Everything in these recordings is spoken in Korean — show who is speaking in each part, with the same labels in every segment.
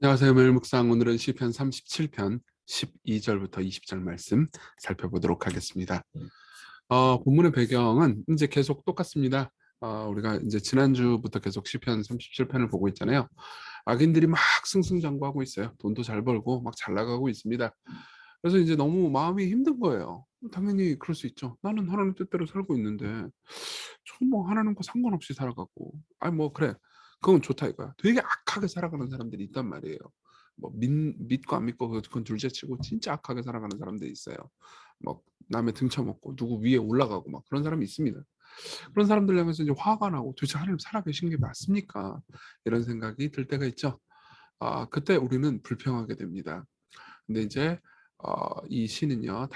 Speaker 1: 안녕하세요. 매일 묵상, 오늘은 시편 37편 12절부터 20절 말씀 살펴보도록 하겠습니다. 본문의 배경은 이제 계속 똑같습니다. 우리가 이제 지난주부터 계속 시편 37편을 보고 있잖아요. 악인들이 막 승승장구하고 있어요. 돈도 잘 벌고 막 잘 나가고 있습니다. 그래서 이제 너무 마음이 힘든 거예요. 당연히 그럴 수 있죠. 나는 하나님 뜻대로 살고 있는데 저 뭐 하나님과 상관없이 살아가고, 아니 뭐 그래, 그건 좋다 이거야. 되게 악하게 살아가는 사람들이 있단 말이에요. 뭐 믿고 안 믿고 그건 둘째치고 진짜 악하게 살아가는 사람들이 있어요. 뭐 남의 등쳐먹고 누구 위에 올라가고 막 그런 사람이 있습니다. 그런 사람들 향해서 이제 화가 나고, 도대체 하나님 살아계신 게 맞습니까? 이런 생각이 들 때가 있죠. 그때 우리는 불평하게 됩니다. 근데 이제 이 시는요,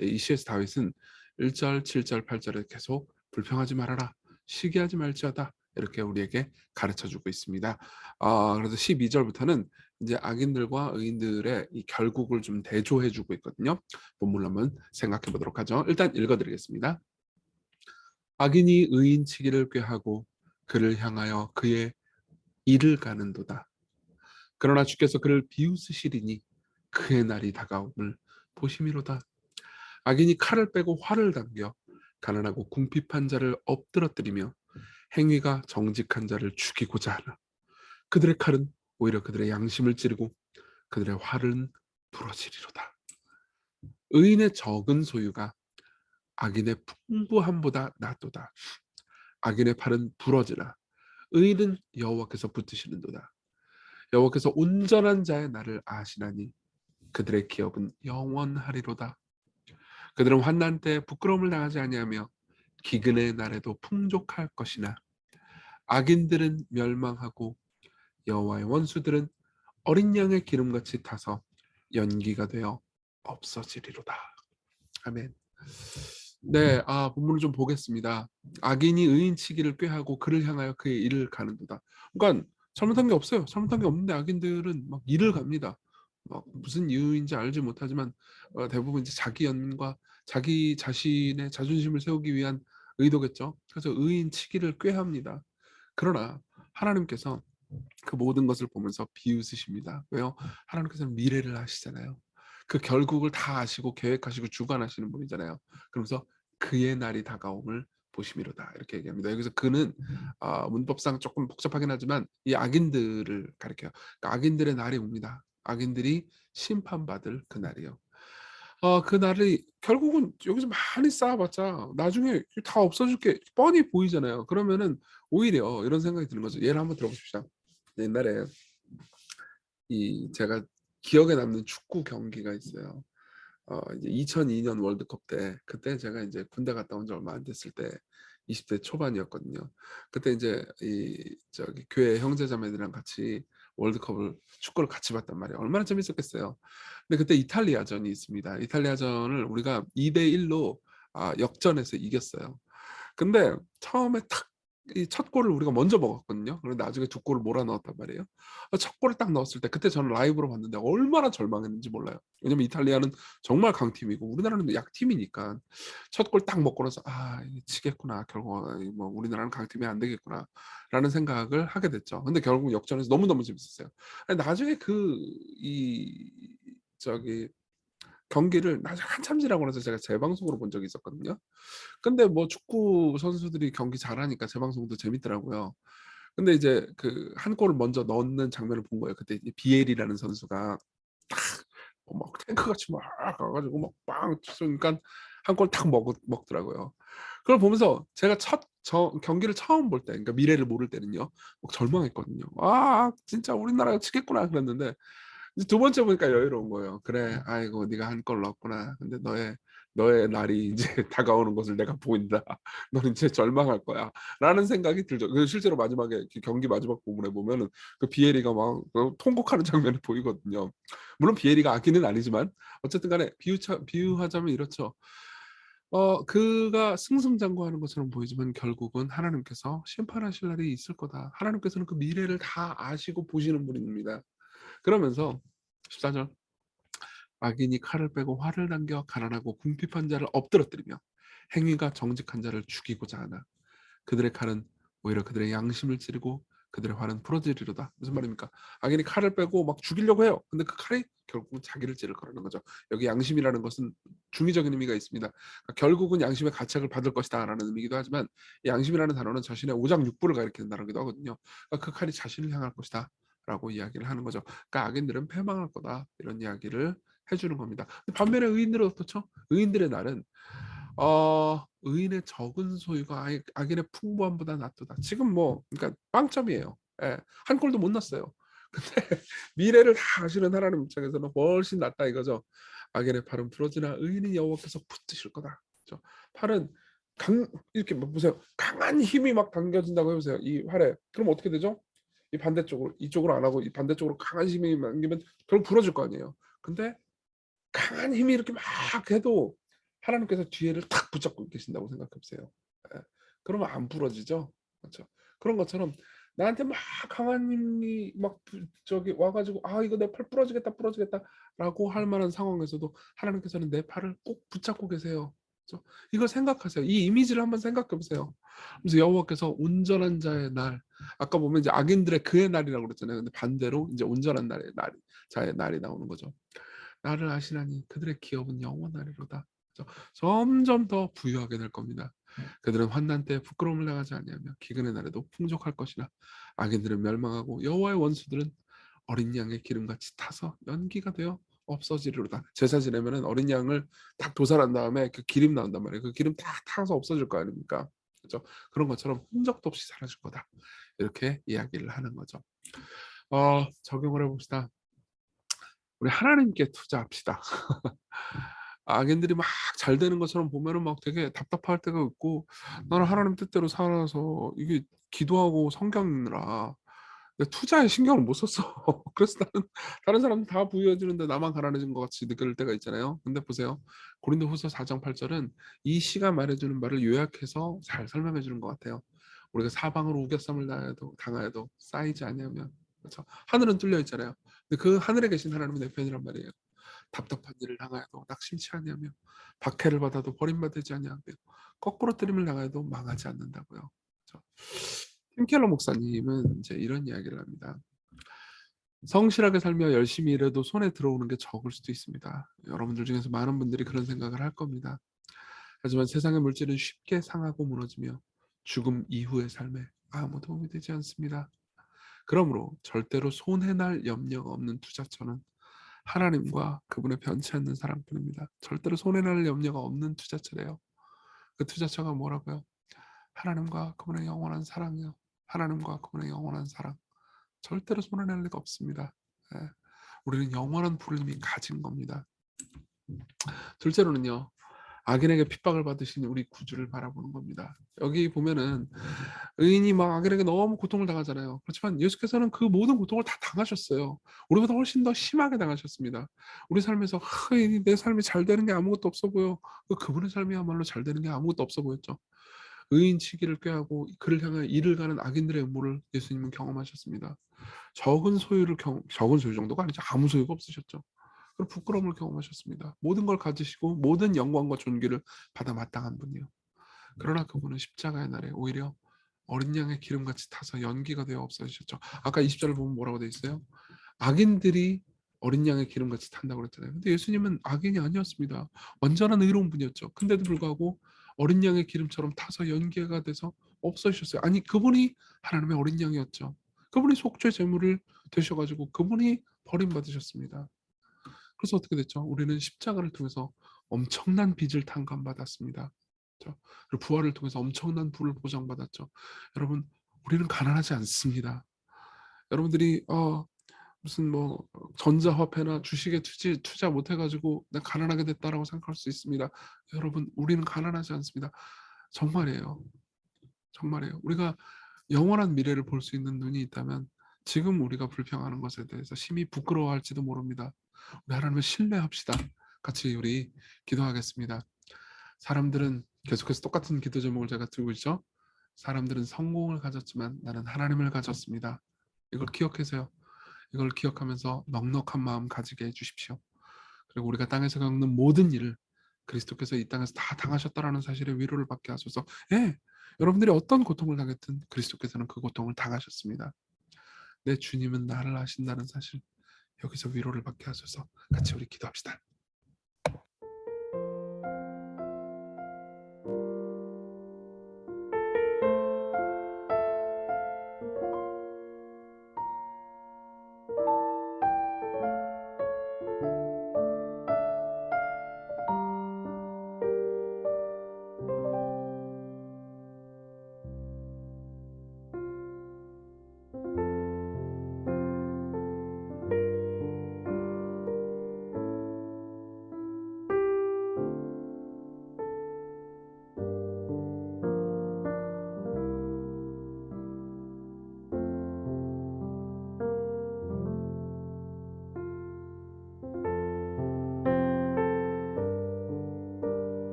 Speaker 1: 이 시에서 다윗은 1절, 7절, 8절에 계속 불평하지 말아라, 시기하지 말지어다, 이렇게 우리에게 가르쳐 주고 있습니다. 그래서 12절부터는 이제 악인들과 의인들의 이 결국을 좀 대조해 주고 있거든요. 본문을 한번 생각해 보도록 하죠. 일단 읽어 드리겠습니다. 악인이 의인치기를 꾀하고 그를 향하여 그의 일을 가는도다. 그러나 주께서 그를 비웃으시리니 그의 날이 다가옴을 보심이로다. 악인이 칼을 빼고 활을 당겨 가난하고 궁핍한 자를 엎드러뜨리며 행위가 정직한 자를 죽이고자 하나. 그들의 칼은 오히려 그들의 양심을 찌르고 그들의 활은 부러지리로다. 의인의 적은 소유가 악인의 풍부함보다 낫도다. 악인의 팔은 부러지나 의인은 여호와께서 붙드시는도다. 여호와께서 온전한 자의 날을 아시나니 그들의 기업은 영원하리로다. 그들은 환난 때 부끄러움을 당하지 아니하며 기근의 날에도 풍족할 것이나 악인들은 멸망하고 여호와의 원수들은 어린 양의 기름같이 타서 연기가 되어 없어지리로다. 아멘. 네, 본문을 좀 보겠습니다. 악인이 의인치기를 꾀하고 그를 향하여 그의 일을 가는도다. 그러니까 잘못한 게 없어요. 잘못한 게 없는데 악인들은 막 일을 갑니다. 막 무슨 이유인지 알지 못하지만 대부분 이제 자기 연민과 자기 자신의 자존심을 세우기 위한 의도겠죠. 그래서 의인치기를 꾀합니다. 그러나 하나님께서 그 모든 것을 보면서 비웃으십니다. 왜요? 하나님께서는 미래를 아시잖아요. 그 결국을 다 아시고 계획하시고 주관하시는 분이잖아요. 그러면서 그의 날이 다가옴을 보심이로다, 이렇게 얘기합니다. 여기서 그는 문법상 조금 복잡하긴 하지만 이 악인들을 가리켜요. 그러니까 악인들의 날이 옵니다. 악인들이 심판받을 그 날이요. 그 날이 결국은 여기서 많이 쌓아봤자 나중에 다 없어질 게 뻔히 보이잖아요. 그러면은 오히려 이런 생각이 드는 거죠. 예를 한번 들어보십시오. 옛날에 이 제가 기억에 남는 축구 경기가 있어요. 이제 2002년 월드컵 때, 그때 제가 이제 군대 갔다 온 지 얼마 안 됐을 때 20대 초반이었거든요. 그때 이제 이 저기 교회 형제자매들이랑 같이 월드컵을 축구를 같이 봤단 말이에요. 얼마나 재밌었겠어요. 근데 그때 이탈리아전이 있습니다. 이탈리아전을 우리가 2대 1로 역전해서 이겼어요. 근데 처음에 탁 이 첫 골을 우리가 먼저 먹었거든요. 그런데 나중에 두 골을 몰아 넣었단 말이에요. 첫 골을 딱 넣었을 때 그때 저는 라이브로 봤는데 얼마나 절망했는지 몰라요. 왜냐면 이탈리아는 정말 강팀이고 우리나라는 약팀이니까 첫 골 딱 먹고 나서 '아 이게 지겠구나. 결국 뭐 우리나라는 강팀이 안 되겠구나.'라는 생각을 하게 됐죠. 근데 결국 역전해서 너무너무 재밌었어요. 아니 나중에 이 저기 경기를 나중에 한참 지나고 나서 제가 재방송으로 본 적이 있었거든요. 근데 뭐 축구 선수들이 경기 잘하니까 재방송도 재밌더라고요. 근데 이제 그 한 골을 먼저 넣는 장면을 본 거예요. 그때 이제 비엘이라는 선수가 탁 막 탱크같이 막 가 가지고 막 빵 쏘니깐 한 골 탁 먹더라고요. 그걸 보면서 제가 경기를 처음 볼 때, 그러니까 미래를 모를 때는요, 막 절망했거든요. '아 진짜 우리나라가 지겠구나.' 그랬는데 이제 두 번째 보니까 여유로운 거예요. '그래. 아이고 네가 한 골 넣었구나. 근데 너의 날이 인제 다가오는 것을 내가 보인다. 너는 인제 절망할 거야.'라는 생각이 들죠. 그 실제로 마지막에 그 경기 마지막 부분에 보면은 그 비에리가 막 통곡하는 장면이 보이거든요. 물론 비에리가 악인은 아니지만 어쨌든 간에 비유하자면 이렇죠. 그가 승승장구하는 것처럼 보이지만 결국은 하나님께서 심판하실 날이 있을 거다. 하나님께서는 그 미래를 다 아시고 보시는 분입니다. 그러면서 14절, 악인이 칼을 빼고 활을 당겨 가난하고 궁핍한 자를 엎드러뜨리며 행위가 정직한 자를 죽이고자 하나. 그들의 칼은 오히려 그들의 양심을 찌르고 그들의 활은 부러지리로다. 무슨 말입니까? 악인이 칼을 빼고 막 죽이려고 해요. 근데 그 칼이 결국은 자기를 찌를 거라는 거죠. 여기 양심이라는 것은 중의적인 의미가 있습니다. 그러니까 결국은 양심의 가책을 받을 것이다라는 의미이기도 하지만, 이 양심이라는 단어는 자신의 오장육부를 가리킨다기도 하거든요. 그러니까 그 칼이 자신을 향할 것이다 라고 이야기를 하는 거죠. 그러니까 악인들은 패망할 거다, 이런 이야기를 해주는 겁니다. 반면에 의인들은 어떻죠? 의인들의 날은 의인의 적은 소유가 악인의 풍부함보다 낫도다. 지금 뭐 그러니까 빵점이에요. 예, 한 골도 못 넣었어요. 근데 미래를 다 아시는 하나님 입장에서는 훨씬 낫다 이거죠. 악인의 팔은 부러지나 의인은 여호와께서 붙드실 거다. 그렇죠? 팔은 이렇게 뭐 보세요. 강한 힘이 막 당겨진다고 해보세요. 이 활에. 그럼 어떻게 되죠? 이 반대쪽으로, 이쪽으로 안 하고 이 반대쪽으로 강한 힘이 당기면 결국 부러질 거 아니에요. 근데 강한 힘이 이렇게 막 해도 하나님께서 뒤에를 탁 붙잡고 계신다고 생각해 보세요. 예. 그러면 안 부러지죠. 그렇죠. 그런 것처럼 나한테 막 강한 힘이 막 저기 와가지고 이거 내 팔 부러지겠다라고 할 만한 상황에서도 하나님께서는 내 팔을 꼭 붙잡고 계세요. 그렇죠? 이걸 생각하세요. 이 이미지를 한번 생각해 보세요. 그래서 여호와께서 온전한 자의 날, 아까 보면 이제 악인들의 그의 날이라고 그랬잖아요. 근데 반대로 이제 온전한 자의 날이 나오는 거죠. 나를 아시나니 그들의 기업은 영원하리로다. 점점 더 부유하게 될 겁니다. 그들은 환난 때 부끄러움을 당하지 아니하며 기근의 날에도 풍족할 것이나 악인들은 멸망하고 여호와의 원수들은 어린 양의 기름같이 타서 연기가 되어 없어지리로다. 제사 지내면은 어린 양을 딱 도살한 다음에 그 기름 나온단 말이에요. 그 기름 다 타서 없어질 거 아닙니까? 그렇죠? 그런 것처럼 흔적도 없이 사라질 거다. 이렇게 이야기를 하는 거죠. 적용을 해봅시다. 우리 하나님께 투자합시다. 악인들이 막 잘 되는 것처럼 보면은 막 되게 답답할 때가 있고, 나는 하나님 뜻대로 살아서 이게 기도하고 성경 읽느라 내 투자에 신경을 못 썼어. 그래서 나는 다른 사람은 다 부유해지는데 나만 가난해진 것 같이 느낄 때가 있잖아요. 근데 보세요. 고린도후서 4장 8절은 이 시가 말해주는 말을 요약해서 잘 설명해 주는 것 같아요. 우리가 사방으로 우겨쌈을 당하여도 쌓이지 아니하면, 그렇죠? 하늘은 뚫려 있잖아요. 근데 그 하늘에 계신 하나님은 내 편이란 말이에요. 답답한 일을 당하여도 낙심치 아니하며 박해를 받아도 버림받지 아니하며 거꾸로 뜨림을 당하여도 망하지 않는다고요. 그렇죠? 팀 켈러 목사님은 이제 이런 이야기를 합니다. 성실하게 살며 열심히 일해도 손에 들어오는 게 적을 수도 있습니다. 여러분들 중에서 많은 분들이 그런 생각을 할 겁니다. 하지만 세상의 물질은 쉽게 상하고 무너지며 죽음 이후의 삶에 아무 도움이 되지 않습니다. 그러므로 절대로 손해날 염려가 없는 투자처는 하나님과 그분의 변치 않는 사랑뿐입니다. 절대로 손해날 염려가 없는 투자처래요. 그 투자처가 뭐라고요? 하나님과 그분의 영원한 사랑이요. 하나님과 그분의 영원한 사랑. 절대로 손해낼 리가 없습니다. 예. 우리는 영원한 부를 이미 가진 겁니다. 둘째로는요. 악인에게 핍박을 받으신 우리 구주를 바라보는 겁니다. 여기 보면은 의인이 막 악인에게 너무 고통을 당하잖아요. 그렇지만 예수께서는 그 모든 고통을 다 당하셨어요. 우리보다 훨씬 더 심하게 당하셨습니다. 우리 삶에서 내 삶이 잘 되는 게 아무것도 없어 보여. 그분의 삶이야말로 잘 되는 게 아무것도 없어 보였죠. 의인 치기를 꾀하고 그를 향해 이를 가는 악인들의 음모를 예수님은 경험하셨습니다. 적은 소유 정도가 아니죠. 아무 소유가 없으셨죠. 그리고 부끄러움을 경험하셨습니다. 모든 걸 가지시고 모든 영광과 존귀를 받아 마땅한 분이요. 그러나 그분은 십자가의 날에 오히려 어린 양의 기름같이 타서 연기가 되어 없어지셨죠. 아까 20절을 보면 뭐라고 돼 있어요? 악인들이 어린 양의 기름같이 탄다고 그랬잖아요. 근데 예수님은 악인이 아니었습니다. 완전한 의로운 분이었죠. 근데도 불구하고 어린 양의 기름처럼 타서 연기가 돼서 없어지셨어요. 아니 그분이 하나님의 어린 양이었죠. 그분이 속죄 제물을 되셔가지고 그분이 버림받으셨습니다. 그래서 어떻게 됐죠? 우리는 십자가를 통해서 엄청난 빚을 탕감받았습니다. 그렇죠? 그리고 부활을 통해서 엄청난 부를 보장받았죠. 여러분, 우리는 가난하지 않습니다. 여러분들이 무슨 뭐 전자화폐나 주식에 투자 못해가지고 내가 가난하게 됐다라고 생각할 수 있습니다. 여러분, 우리는 가난하지 않습니다. 정말이에요. 정말이에요. 우리가 영원한 미래를 볼 수 있는 눈이 있다면 지금 우리가 불평하는 것에 대해서 심히 부끄러워할지도 모릅니다. 우리 하나님을 신뢰합시다. 같이 우리 기도하겠습니다. 사람들은 계속해서 똑같은 기도 제목을 제가 들고 있죠. 사람들은 성공을 가졌지만 나는 하나님을 가졌습니다. 이걸 기억하세요. 이걸 기억하면서 넉넉한 마음 가지게 해주십시오. 그리고 우리가 땅에서 겪는 모든 일을 그리스도께서 이 땅에서 다 당하셨다라는 사실에 위로를 받게 하소서. 예, 여러분들이 어떤 고통을 당했든 그리스도께서는 그 고통을 당하셨습니다. 내 주님은 나를 아신다는 사실, 여기서 위로를 받게 하소서. 같이 우리 기도합시다.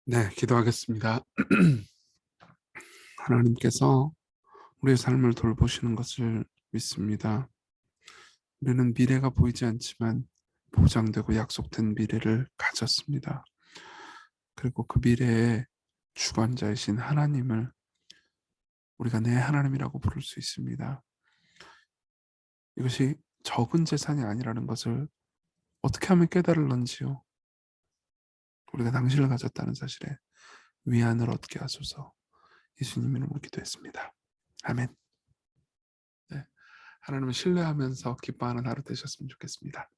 Speaker 1: 네, 기도하겠습니다. 하나님께서 우리의 삶을 돌보시는 것을 믿습니다. 우리는 미래가 보이지 않지만 보장되고 약속된 미래를 가졌습니다. 그리고 그 미래의 주관자이신 하나님을 우리가 내 하나님이라고 부를 수 있습니다. 이것이 적은 재산이 아니라는 것을 어떻게 하면 깨달을런지요. 우리가 당신을 가졌다는 사실에 위안을 얻게 하소서. 예수님 이름으로 기도했습니다. 아멘. 네, 하나님을 신뢰하면서 기뻐하는 하루 되셨으면 좋겠습니다.